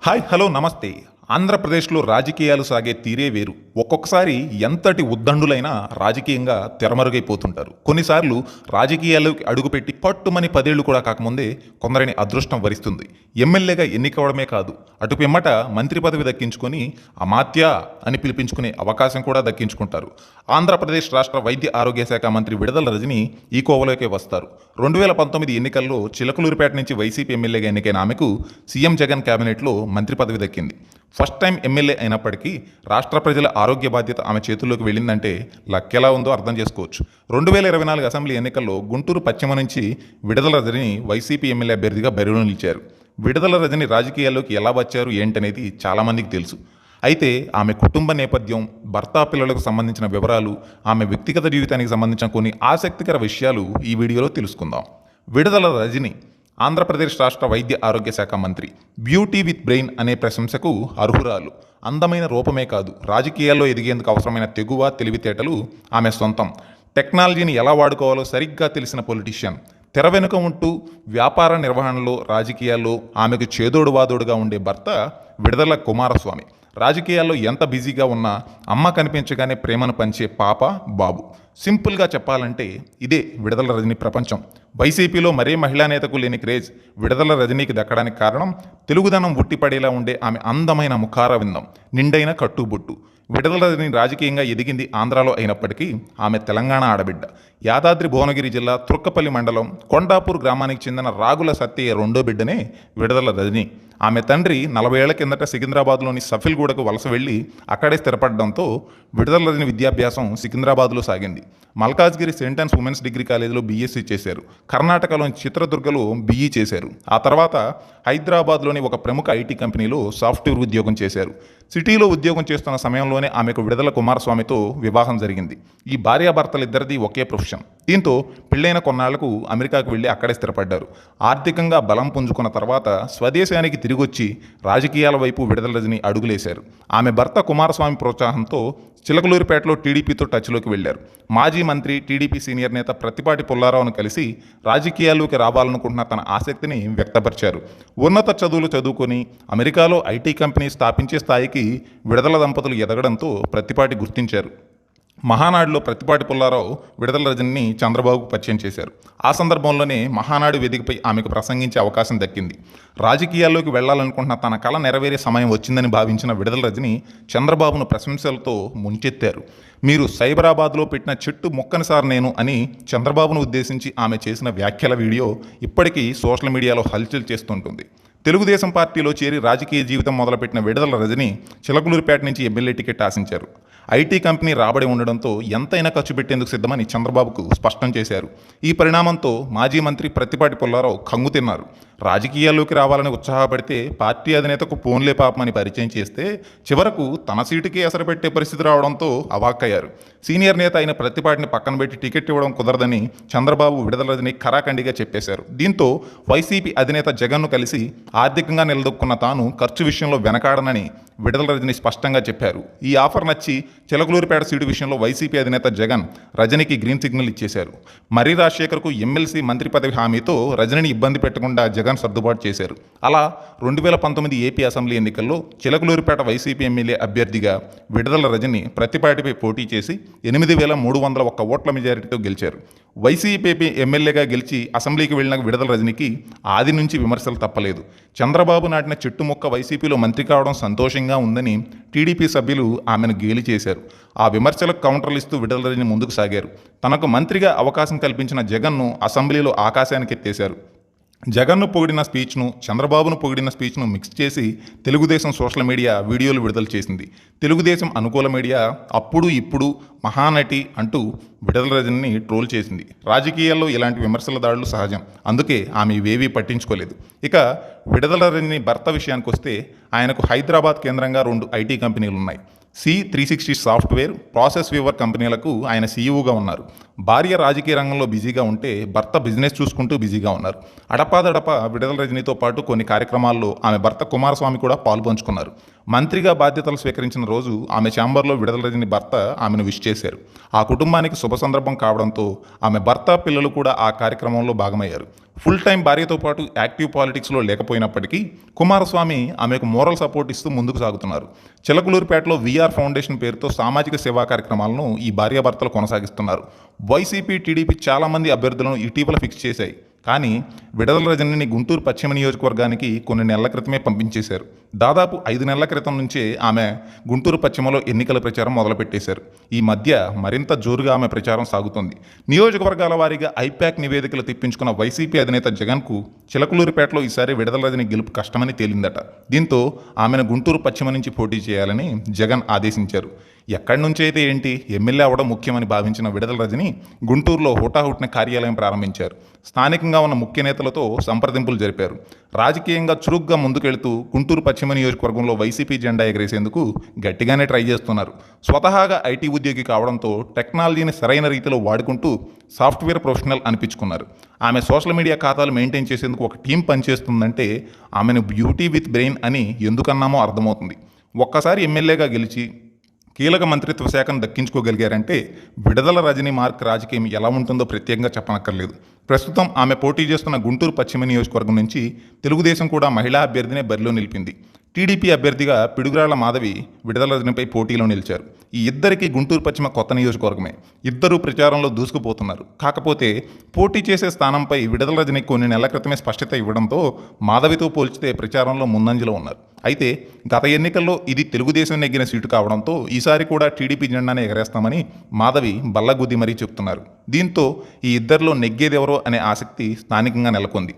Hi hello నమస్తే. ఆంధ్రప్రదేశ్లో రాజకీయాలు సాగే తీరే వేరు. ఒక్కొక్కసారి ఎంతటి ఉద్దండులైనా రాజకీయంగా తెరమరుగైపోతుంటారు. కొన్నిసార్లు రాజకీయాల్లోకి అడుగుపెట్టి పట్టుమని 10 ఏళ్లు కూడా కాకముందే కొందరిని అదృష్టం వరిస్తుంది. ఎమ్మెల్యేగా ఎన్నికవడమే కాదు, అటు పిమ్మట మంత్రి పదవి దక్కించుకొని అమాత్య అని పిలిపించుకునే అవకాశం కూడా దక్కించుకుంటారు. ఆంధ్రప్రదేశ్ రాష్ట్ర వైద్య ఆరోగ్య శాఖ మంత్రి విడదల రజని ఈ కోవలోకే వస్తారు. 2019 ఎన్నికల్లో చిలకలూరిపేట నుంచి వైసీపీ ఎమ్మెల్యేగా ఎన్నికైన ఆమెకు సీఎం జగన్ కేబినెట్లో మంత్రి పదవి దక్కింది. ఫస్ట్ టైం ఎమ్మెల్యే అయినప్పటికీ రాష్ట్ర ప్రజల ఆరోగ్య బాధ్యత ఆమె చేతుల్లోకి వెళ్ళిందంటే లక్కెలా ఉందో అర్థం చేసుకోవచ్చు. 2024 అసెంబ్లీ ఎన్నికల్లో గుంటూరు పశ్చిమ నుంచి విడదల రజని వైసీపీ ఎమ్మెల్యే అభ్యర్థిగా బరిలో నిలిచారు. విడదల రజని రాజకీయాల్లోకి ఎలా వచ్చారు ఏంటనేది చాలామందికి తెలుసు. అయితే ఆమె కుటుంబ నేపథ్యం, భర్త పిల్లలకు సంబంధించిన వివరాలు, ఆమె వ్యక్తిగత జీవితానికి సంబంధించిన కొన్ని ఆసక్తికర విషయాలు ఈ వీడియోలో తెలుసుకుందాం. విడదల రజని ఆంధ్రప్రదేశ్ రాష్ట్ర వైద్య ఆరోగ్య శాఖ మంత్రి. బ్యూటీ విత్ బ్రెయిన్ అనే ప్రశంసకు అర్హురాలు. అందమైన రూపమే కాదు, రాజకీయాల్లో ఎదిగేందుకు అవసరమైన తెగువ, తెలివితేటలు ఆమె సొంతం. టెక్నాలజీని ఎలా వాడుకోవాలో సరిగ్గా తెలిసిన పొలిటీషియన్. తెర వెనుక ఉంటూ వ్యాపార నిర్వహణలో, రాజకీయాల్లో ఆమెకు చేదోడు వాదోడుగా ఉండే భర్త విడదల కుమారస్వామి. రాజకీయాల్లో ఎంత బిజీగా ఉన్నా అమ్మ కనిపించగానే ప్రేమను పంచే పాప, బాబు. సింపుల్గా చెప్పాలంటే ఇదే విడదల రజని ప్రపంచం. వైసీపీలో మరే మహిళా నేతకు లేని క్రేజ్ విడదల రజనీకి దక్కడానికి కారణం తెలుగుదనం ఉట్టిపడేలా ఉండే ఆమె అందమైన ముఖార విందం, నిండైన కట్టుబొట్టు. విడదల రజని రాజకీయంగా ఎదిగింది ఆంధ్రాలో అయినప్పటికీ ఆమె తెలంగాణ ఆడబిడ్డ. యాదాద్రి భువనగిరి జిల్లా తుర్కపల్లి మండలం కొండాపూర్ గ్రామానికి చెందిన రాగుల సత్యయ్య రెండో బిడ్డనే విడదల రజని. ఆమె తండ్రి 40 ఏళ్ల కిందట సికింద్రాబాద్లోని సఫిల్గూడకు వలస వెళ్లి అక్కడే స్థిరపడడంతో విడదల రజని విద్యాభ్యాసం సికింద్రాబాద్లో సాగింది. Malkajgiri saint Ann's women's degree కాలేజీలో బీఎస్సీ చేశారు. కర్ణాటకలోని చిత్రదుర్గలో బీఈ చేశారు. ఆ తర్వాత హైదరాబాద్లోని ఒక ప్రముఖ ఐటీ కంపెనీలో సాఫ్ట్వేర్ ఉద్యోగం చేశారు. సిటీలో ఉద్యోగం చేస్తున్న సమయంలోనే ఆమెకు విడదల కుమారస్వామితో వివాహం జరిగింది. ఈ భార్యాభర్తలిద్దరిది ఒకే ప్రొఫెషన్. దీంతో పెళ్లైన కొన్నాళ్లకు అమెరికాకు వెళ్లి అక్కడే స్థిరపడ్డారు. ఆర్థికంగా బలం పుంజుకున్న తర్వాత స్వదేశానికి తిరిగొచ్చి రాజకీయాల వైపు విడదల రజని అడుగులేశారు. ఆమె భర్త కుమారస్వామి ప్రోత్సాహంతో చిలకలూరిపేటలో టీడీపీతో టచ్లోకి వెళ్లారు. మాజీ మంత్రి, టీడీపీ సీనియర్ నేత ప్రత్తిపాటి పుల్లారావును కలిసి రాజకీయాల్లోకి రావాలనుకుంటున్న తన ఆసక్తిని వ్యక్తపరిచారు. ఉన్నత చదువులు చదువుకొని అమెరికాలో ఐటీ కంపెనీ స్థాపించే స్థాయికి విడదల దంపతులు ఎదగడంతో ప్రత్తిపాటి గుర్తించారు. మహానాడులో ప్రత్తిపాటి పుల్లారావు విడదల రజనిని చంద్రబాబుకు పరిచయం చేశారు. ఆ సందర్భంలోనే మహానాడు వేదికపై ఆమెకు ప్రసంగించే అవకాశం దక్కింది. రాజకీయాల్లోకి వెళ్లాలనుకుంటున్న తన కల నెరవేరే సమయం వచ్చిందని భావించిన విడదల రజని చంద్రబాబును ప్రశంసలతో ముంచెత్తారు. మీరు సైబరాబాద్లో పెట్టిన చెట్టు మొక్కని సార్ నేను అని చంద్రబాబును ఉద్దేశించి ఆమె చేసిన వ్యాఖ్యల వీడియో ఇప్పటికీ సోషల్ మీడియాలో హల్చల్ చేస్తుంటుంది. తెలుగుదేశం పార్టీలో చేరి రాజకీయ జీవితం మొదలుపెట్టిన విడదల రజని చిలకలూరిపేట నుంచి ఎమ్మెల్యే టికెట్ ఆశించారు. ఐటీ కంపెనీ రాబడి ఉండడంతో ఎంతైనా ఖర్చు పెట్టేందుకు సిద్ధమని చంద్రబాబుకు స్పష్టం చేశారు. ఈ పరిణామంతో మాజీ మంత్రి ప్రత్తిపాటి పుల్లారావు కంగు తిన్నారు. రాజకీయాల్లోకి రావాలని ఉత్సాహపడితే పార్టీ అధినేతకు పోన్లే పాపమని పరిచయం చేస్తే చివరకు తన సీటుకే ఎసరు పెట్టే పరిస్థితి రావడంతో అవాక్కయ్యారు. సీనియర్ నేత అయిన ప్రత్తిపాటిని పక్కన పెట్టి టికెట్ ఇవ్వడం కుదరదని చంద్రబాబు విడదల రజని ఖరాఖండిగా చెప్పేశారు. దీంతో వైసీపీ అధినేత జగన్ను కలిసి ఆర్థికంగా నిలదొక్కున్న తాను ఖర్చు విషయంలో వెనకాడనని విడదల రజని స్పష్టంగా చెప్పారు. ఈ ఆఫర్ నచ్చి చిలకలూరిపేట సీటు విషయంలో వైసీపీ అధినేత జగన్ రజనికి గ్రీన్ సిగ్నల్ ఇచ్చేశారు. మర్రి రాజశేఖర్కు ఎమ్మెల్సీ మంత్రి పదవి హామీతో రజనిని ఇబ్బంది పెట్టకుండా జగన్ సర్దుబాటు చేశారు. అలా 2019 ఏపీ అసెంబ్లీ ఎన్నికల్లో చిలకలూరిపేట వైసీపీ ఎమ్మెల్యే అభ్యర్థిగా విడదల రజని ప్రత్తిపాటిపై పోటీ చేసి 8,301 ఓట్ల మెజారిటీతో గెలిచారు. వైసీపీ ఎమ్మెల్యేగా గెలిచి అసెంబ్లీకి వెళ్లిన విడదల రజనికి ఆది నుంచి విమర్శలు తప్పలేదు. చంద్రబాబు నాటిన చెట్టు మొక్క వైసీపీలో మంత్రి కావడం సంతోషంగా ఉందని టీడీపీ సభ్యులు ఆమెను గేలి చేశారు. ఆ విమర్శలకు కౌంటర్లు ఇస్తూ విడదల రజని ముందుకు సాగారు. తనకు మంత్రిగా అవకాశం కల్పించిన జగన్ను అసెంబ్లీలో ఆకాశానికి ఎత్తేశారు. జగన్ను పొగిడిన స్పీచ్ను, చంద్రబాబును పొగిడిన స్పీచ్ను మిక్స్ చేసి తెలుగుదేశం సోషల్ మీడియా వీడియోలు విడుదల చేసింది. తెలుగుదేశం అనుకూల మీడియా అప్పుడు ఇప్పుడు మహానటి అంటూ విడదల రజనిని ట్రోల్ చేసింది. రాజకీయాల్లో ఇలాంటి విమర్శల దాడులు సహజం, అందుకే ఆమె ఇవేవీ పట్టించుకోలేదు. ఇక విడదల రజని భర్త విషయానికి వస్తే ఆయనకు హైదరాబాద్ కేంద్రంగా 2 ఐటీ కంపెనీలు ఉన్నాయి. C360 సాఫ్ట్వేర్, ప్రాసెస్ వీవర్ కంపెనీలకు ఆయన సీఈఓగా ఉన్నారు. భార్య రాజకీయ రంగంలో బిజీగా ఉంటే భర్త బిజినెస్ చూసుకుంటూ బిజీగా ఉన్నారు. అడపాదడప విడదల రజనితో పాటు కొన్ని కార్యక్రమాల్లో ఆమె భర్త కుమారస్వామి కూడా పాల్పంచుకున్నారు. మంత్రిగా బాధ్యతలు స్వీకరించిన రోజు ఆమె ఛాంబర్లో విడదల రజని భర్త ఆమెను విష్ చేశారు. ఆ కుటుంబానికి శుభ సందర్భం కావడంతో ఆమె భర్త, పిల్లలు కూడా ఆ కార్యక్రమంలో భాగమయ్యారు. ఫుల్ టైం భార్యతో పాటు యాక్టివ్ పాలిటిక్స్లో లేకపోయినప్పటికీ కుమారస్వామి ఆమెకు మోరల్ సపోర్ట్ ఇస్తూ ముందుకు సాగుతున్నారు. చిలకలూరుపేటలో వీఆర్ ఫౌండేషన్ పేరుతో సామాజిక సేవా కార్యక్రమాలను ఈ భార్యాభర్తలు కొనసాగిస్తున్నారు. వైసీపీ, టీడీపీ చాలామంది అభ్యర్థులను ఇటీవల ఫిక్స్ చేశాయి. కానీ విడదల రజనిని గుంటూరు పశ్చిమ నియోజకవర్గానికి కొన్ని నెలల క్రితమే పంపించేశారు. దాదాపు 5 నెలల క్రితం నుంచే ఆమె గుంటూరు పశ్చిమలో ఎన్నికల ప్రచారం మొదలుపెట్టేశారు. ఈ మధ్య మరింత జోరుగా ఆమె ప్రచారం సాగుతోంది. నియోజకవర్గాల వారీగా ఐప్యాక్ నివేదికలు తెప్పించుకున్న వైసీపీ అధినేత జగన్కు చిలకలూరుపేటలో ఈసారి విడదల రజని గెలుపు కష్టమని తేలిందట. దీంతో ఆమెను గుంటూరు పశ్చిమ నుంచి పోటీ చేయాలని జగన్ ఆదేశించారు. ఎక్కడి నుంచి అయితే ఏంటి, ఎమ్మెల్యే అవడం ముఖ్యమని భావించిన విడదల రజని గుంటూరులో హుటాహుటిన కార్యాలయం ప్రారంభించారు. స్థానికంగా ఉన్న ముఖ్య నేతలతో సంప్రదింపులు జరిపారు. రాజకీయంగా చురుగ్గా ముందుకెళ్తూ గుంటూరు పశ్చిమ నియోజకవర్గంలో వైసీపీ జెండా ఎగరేసేందుకు గట్టిగానే ట్రై చేస్తున్నారు. స్వతహాగా ఐటీ ఉద్యోగి కావడంతో టెక్నాలజీని సరైన రీతిలో వాడుకుంటూ సాఫ్ట్వేర్ ప్రొఫెషనల్ అనిపించుకున్నారు. ఆమె సోషల్ మీడియా ఖాతాలు మెయింటైన్ చేసేందుకు ఒక టీం పనిచేస్తుందంటే ఆమెను బ్యూటీ విత్ బ్రెయిన్ అని ఎందుకన్నామో అర్థమవుతుంది. ఒక్కసారి ఎమ్మెల్యేగా గెలిచి కీలక మంత్రిత్వ శాఖను దక్కించుకోగలిగారంటే విడదల రజనీ మార్క్ రాజకీయం ఎలా ఉంటుందో ప్రత్యేకంగా చెప్పనక్కర్లేదు. ప్రస్తుతం ఆమె పోటీ చేస్తున్న గుంటూరు పశ్చిమ నియోజకవర్గం నుంచి తెలుగుదేశం కూడా మహిళా అభ్యర్థినే బరిలో నిలిపింది. టీడీపీ అభ్యర్థిగా పిడుగురాళ్ల మాధవి విడదల రజనిపై పోటీలో నిలిచారు. ఈ ఇద్దరికి గుంటూరు పశ్చిమ కొత్త నియోజకవర్గమే. ఇద్దరూ ప్రచారంలో దూసుకుపోతున్నారు. కాకపోతే పోటీ చేసే స్థానంపై విడదల రజని కొన్ని నెలల క్రితమే స్పష్టత ఇవ్వడంతో మాధవితో పోల్చితే ప్రచారంలో ముందంజలో ఉన్నారు. అయితే గత ఎన్నికల్లో ఇది తెలుగుదేశం నెగ్గిన సీటు కావడంతో ఈసారి కూడా టీడీపీ జెండానే ఎగరేస్తామని మాధవి బల్లగుద్ది మరీ చెప్తున్నారు. దీంతో ఈ ఇద్దరిలో నెగ్గేదెవరో అనే ఆసక్తి స్థానికంగా నెలకొంది.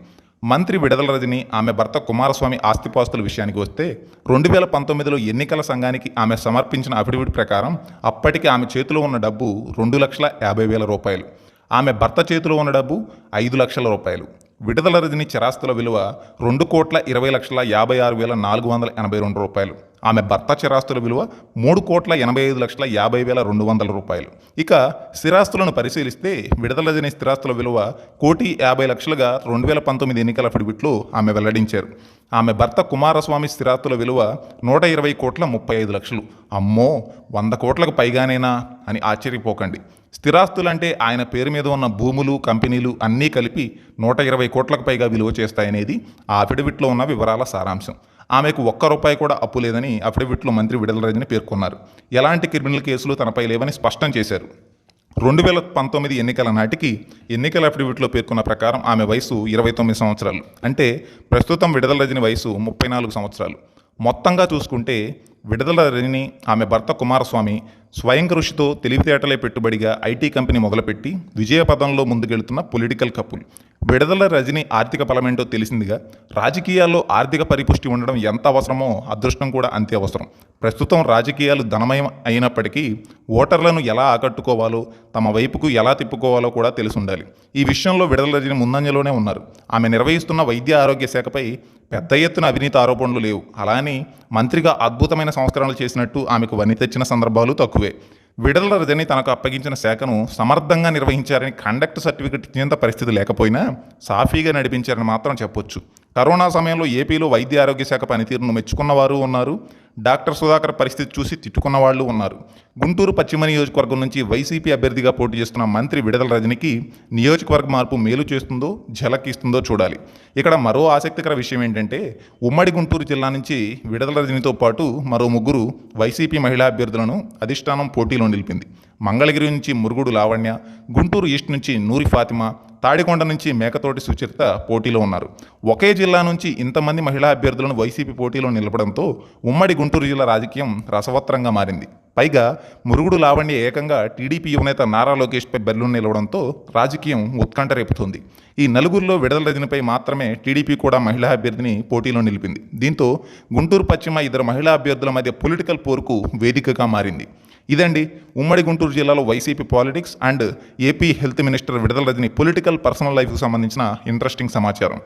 మంత్రి విడదల రజని, ఆమె భర్త కుమారస్వామి ఆస్తిపాస్తుల విషయానికి వస్తే 2019లో ఎన్నికల సంఘానికి ఆమె సమర్పించిన అఫిడవిట్ ప్రకారం అప్పటికి ఆమె చేతిలో ఉన్న డబ్బు 2,50,000 రూపాయలు. ఆమె భర్త చేతిలో ఉన్న డబ్బు 5 లక్షల రూపాయలు. విడదల రజని చరాస్తుల విలువ 2,20,56,482 రూపాయలు. ఆమె భర్త చరాస్తుల విలువ 3,85,50,200 రూపాయలు. ఇక స్థిరాస్తులను పరిశీలిస్తే విడదల రజని స్థిరాస్తుల విలువ 1,50,00,000గా 2019 ఎన్నికల అఫిడవిట్లో ఆమె వెల్లడించారు. ఆమె భర్త కుమారస్వామి స్థిరాస్తుల విలువ 120,35,00,000. అమ్మో, 100 కోట్లకు పైగానేనా అని ఆశ్చర్యపోకండి. స్థిరాస్తులంటే ఆయన పేరు మీద ఉన్న భూములు, కంపెనీలు అన్నీ కలిపి 120 కోట్లకు పైగా విలువ చేస్తాయనేది ఆ అఫిడవిట్లో ఉన్న వివరాల సారాంశం. ఆమెకు ₹1 కూడా అప్పు లేదని అఫిడవిట్లో మంత్రి విడదల రజని పేర్కొన్నారు. ఎలాంటి క్రిమినల్ కేసులు తనపై లేవని స్పష్టం చేశారు. 2019 ఎన్నికల నాటికి ఎన్నికల అఫిడవిట్లో పేర్కొన్న ప్రకారం ఆమె వయసు 29 సంవత్సరాలు. అంటే ప్రస్తుతం విడదల రజని వయసు 34 సంవత్సరాలు. మొత్తంగా చూసుకుంటే విడదల రజని, ఆమె భర్త కుమారస్వామి స్వయం కృషితో తెలివితేటలే పెట్టుబడిగా ఐటీ కంపెనీ మొదలుపెట్టి విజయపథంలో ముందుకెళ్తున్న పొలిటికల్ కపుల్. విడదల రజని ఆర్థిక బలమేంటో తెలిసిందిగా. రాజకీయాల్లో ఆర్థిక పరిపుష్టి ఉండడం ఎంత అవసరమో అదృష్టం కూడా అంతే అవసరం. ప్రస్తుతం రాజకీయాలు ధనమయం అయినప్పటికీ ఓటర్లను ఎలా ఆకట్టుకోవాలో, తమ వైపుకు ఎలా తిప్పుకోవాలో కూడా తెలిసి ఉండాలి. ఈ విషయంలో విడదల రజని ముందంజలోనే ఉన్నారు. ఆమె నిర్వహిస్తున్న వైద్య ఆరోగ్య శాఖపై పెద్ద ఎత్తున అవినీతి ఆరోపణలు లేవు. అలాని మంత్రిగా అద్భుతమైన సంస్కరణలు చేసినట్టు ఆమెకు వని తెచ్చిన సందర్భాలు తక్కువే. విడదల రజని తనకు అప్పగించిన శాఖను సమర్థంగా నిర్వహించారని కండక్ట్ సర్టిఫికెట్ ఇచ్చేంత పరిస్థితి లేకపోయినా సాఫీగా నడిపించారని మాత్రం చెప్పొచ్చు. కరోనా సమయంలో ఏపీలో వైద్య ఆరోగ్య శాఖ పనితీరును మెచ్చుకున్నవారు ఉన్నారు. డాక్టర్ సుధాకర్ పరిస్థితి చూసి తిట్టుకున్న వాళ్ళు ఉన్నారు. గుంటూరు పశ్చిమ నియోజకవర్గం నుంచి వైసీపీ అభ్యర్థిగా పోటీ చేస్తున్న మంత్రి విడదల రజనికి నియోజకవర్గ మార్పు మేలు చేస్తుందో ఝలక్ ఇస్తుందో చూడాలి. ఇక్కడ మరో ఆసక్తికర విషయం ఏంటంటే ఉమ్మడి గుంటూరు జిల్లా నుంచి విడదల రజనితో పాటు మరో 3 వైసీపీ మహిళా అభ్యర్థులను అధిష్టానం పోటీలో నిలిపింది. మంగళగిరి నుంచి మురుగుడు లావణ్య, గుంటూరు ఈస్ట్ నుంచి నూరి ఫాతిమా, తాడికొండ నుంచి మేకతోటి సుచరిత పోటీలో ఉన్నారు. ఒకే జిల్లా నుంచి ఇంతమంది మహిళా అభ్యర్థులను వైసీపీ పోటీలో నిలపడంతో ఉమ్మడి గుంటూరు జిల్లా రాజకీయం రసవత్రంగా మారింది. పైగా మురుగుడు లావణ్య ఏకంగా టీడీపీ యువనేత నారా లోకేష్పై బరిలో నిలవడంతో రాజకీయం ఉత్కంఠ రేపుతోంది. ఈ నలుగురిలో విడదల రజనిపై మాత్రమే టీడీపీ కూడా మహిళా అభ్యర్థిని పోటీలో నిలిపింది. దీంతో గుంటూరు పశ్చిమ 2 మహిళా అభ్యర్థుల మధ్య పొలిటికల్ పోరుకు వేదికగా మారింది. ఇదండి ఉమ్మడి గుంటూరు జిల్లాలో YCP politics and AP health minister Vidadala Rajini political personal లైఫ్కు సంబంధించిన ఇంట్రెస్టింగ్ సమాచారం.